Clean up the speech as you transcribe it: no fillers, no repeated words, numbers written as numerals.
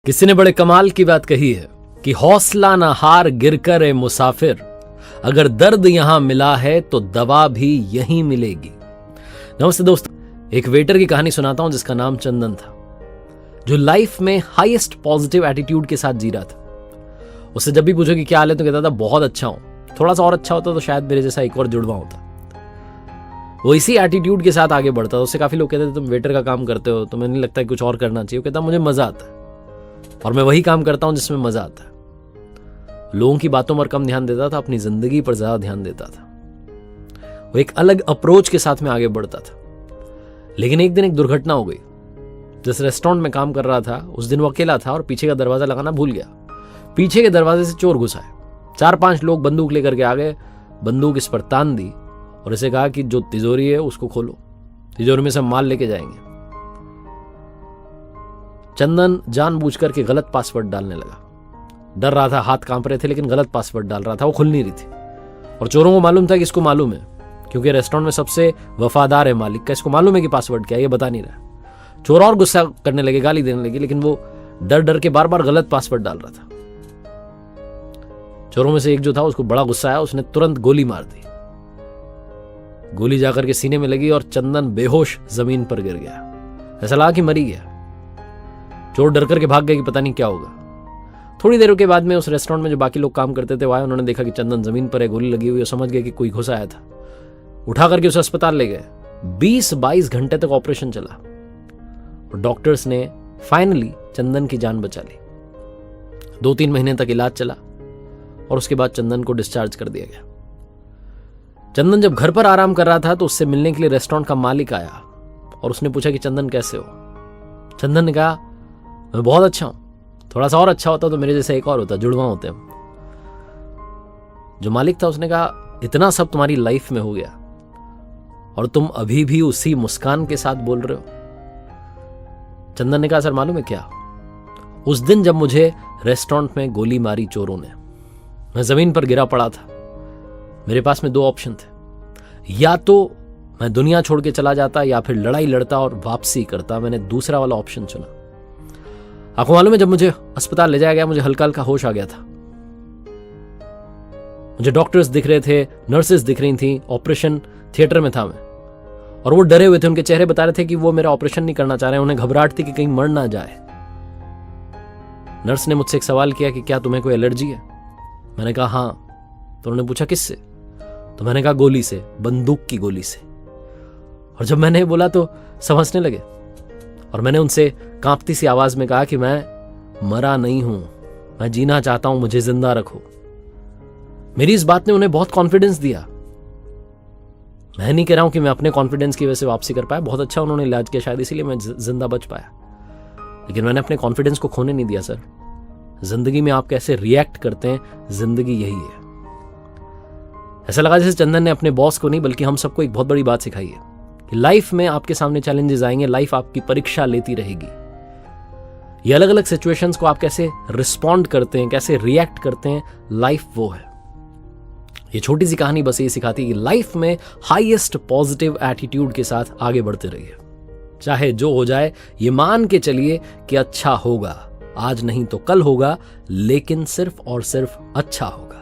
किसी ने बड़े कमाल की बात कही है कि हौसला ना हार गिरकर ए मुसाफिर, अगर दर्द यहां मिला है तो दवा भी यहीं मिलेगी। नमस्ते दोस्तों, एक वेटर की कहानी सुनाता हूं जिसका नाम चंदन था, जो लाइफ में हाईएस्ट पॉजिटिव एटीट्यूड के साथ जी रहा था। उससे जब भी पूछो कि क्या हाल है तो कहता था बहुत अच्छा हूं, थोड़ा सा और अच्छा होता तो शायद मेरे जैसा एक और जुड़वा होता। वो इसी एटीट्यूड के साथ आगे बढ़ता था। उससे काफी लोग कहते थे तुम वेटर का काम करते हो, तुम्हें नहीं लगता कि कुछ और करना चाहिए? वो कहता मुझे मजा आता है और मैं वही काम करता हूं जिसमें मजा आता है। लोगों की बातों पर कम ध्यान देता था, अपनी जिंदगी पर ज्यादा ध्यान देता था। वो एक अलग अप्रोच के साथ में आगे बढ़ता था। लेकिन एक दिन एक दुर्घटना हो गई। जिस रेस्टोरेंट में काम कर रहा था उस दिन वो अकेला था और पीछे का दरवाजा लगाना भूल गया। पीछे के दरवाजे से चोर घुस आए। 4-5 लोग बंदूक लेकर के आ गए, बंदूक इस पर तान दी और इसे कहा कि जो तिजोरी है उसको खोलो, तिजोरी में से माल लेके जाएंगे। चंदन जानबूझकर के गलत पासवर्ड डालने लगा। डर रहा था, हाथ कांप रहे थे, लेकिन गलत पासवर्ड डाल रहा था, वो खुल नहीं रही थी। और चोरों को मालूम था कि इसको मालूम है, क्योंकि रेस्टोरेंट में सबसे वफादार है मालिक का, इसको मालूम है कि पासवर्ड क्या है, ये बता नहीं रहा। चोर और गुस्सा करने लगे, गाली देने लगे, लेकिन वो डर डर के बार बार गलत पासवर्ड डाल रहा था। चोरों में से एक जो था उसको बड़ा गुस्सा आया, उसने तुरंत गोली मार दी। गोली जाकर के सीने में लगी और चंदन बेहोश जमीन पर गिर गया। ऐसा लगा कि मर ही गया। चोर डर करके भाग गए कि पता नहीं क्या होगा। थोड़ी देर के बाद में उस रेस्टोरेंट में जो बाकी लोग काम करते थे वो आए, उन्होंने देखा कि चंदन जमीन पर है, गोली लगी हुई है, समझ गए कि कोई घुस आया था। उठा करके उसे अस्पताल ले गए। 20-22 घंटे तक ऑपरेशन चला और डॉक्टर्स ने फाइनली चंदन की जान बचा ली। 2-3 महीने तक इलाज चला और उसके बाद चंदन को डिस्चार्ज कर दिया गया। चंदन जब घर पर आराम कर रहा था तो उससे मिलने के लिए रेस्टोरेंट का मालिक आया और उसने पूछा कि चंदन कैसे हो। चंदन ने कहा मैं बहुत अच्छा हूं, थोड़ा सा और अच्छा होता तो मेरे जैसा एक और होता, जुड़वा होते हम। जो मालिक था उसने कहा इतना सब तुम्हारी लाइफ में हो गया और तुम अभी भी उसी मुस्कान के साथ बोल रहे हो। चंदन ने कहा सर मालूम है क्या, उस दिन जब मुझे रेस्टोरेंट में गोली मारी चोरों ने, मैं जमीन पर गिरा पड़ा था। मेरे पास में 2 ऑप्शन थे, या तो मैं दुनिया छोड़ के चला जाता या फिर लड़ाई लड़ता और वापसी करता। मैंने दूसरा वाला ऑप्शन चुना। आपको मालूम है जब मुझे अस्पताल ले जाया गया मुझे हल्का हल्का होश आ गया था। मुझे डॉक्टर्स दिख रहे थे, नर्सेस दिख रही थी, ऑपरेशन थिएटर में था मैं, और वो डरे हुए थे। उनके चेहरे बता रहे थे कि वो मेरा ऑपरेशन नहीं करना चाह रहे हैं, उन्हें घबराहट थी कि कहीं मर ना जाए। नर्स ने मुझसे एक सवाल किया कि क्या तुम्हें कोई एलर्जी है? मैंने कहा हाँ। तो उन्होंने पूछा किससे? तो मैंने कहा गोली से, बंदूक की गोली से। और जब मैंने बोला तो समझने लगे और मैंने उनसे कांपती सी आवाज में कहा कि मैं मरा नहीं हूं, मैं जीना चाहता हूं, मुझे जिंदा रखो। मेरी इस बात ने उन्हें बहुत कॉन्फिडेंस दिया। मैं नहीं कह रहा हूं कि मैं अपने कॉन्फिडेंस की वजह से वापसी कर पाया, बहुत अच्छा उन्होंने इलाज किया, शायद इसीलिए मैं जिंदा बच पाया। लेकिन मैंने अपने कॉन्फिडेंस को खोने नहीं दिया। सर, जिंदगी में आप कैसे रिएक्ट करते हैं, जिंदगी यही है। ऐसा लगा जैसे चंदन ने अपने बॉस को नहीं बल्कि हम सबको एक बहुत बड़ी बात सिखाई है कि लाइफ में आपके सामने चैलेंजेस आएंगे, लाइफ आपकी परीक्षा लेती रहेगी। ये अलग अलग सिचुएशंस को आप कैसे रिस्पॉन्ड करते हैं, कैसे रिएक्ट करते हैं, लाइफ वो है। ये छोटी सी कहानी बस ये सिखाती है कि लाइफ में हाईएस्ट पॉजिटिव एटीट्यूड के साथ आगे बढ़ते रहिए। चाहे जो हो जाए ये मान के चलिए कि अच्छा होगा, आज नहीं तो कल होगा, लेकिन सिर्फ और सिर्फ अच्छा होगा।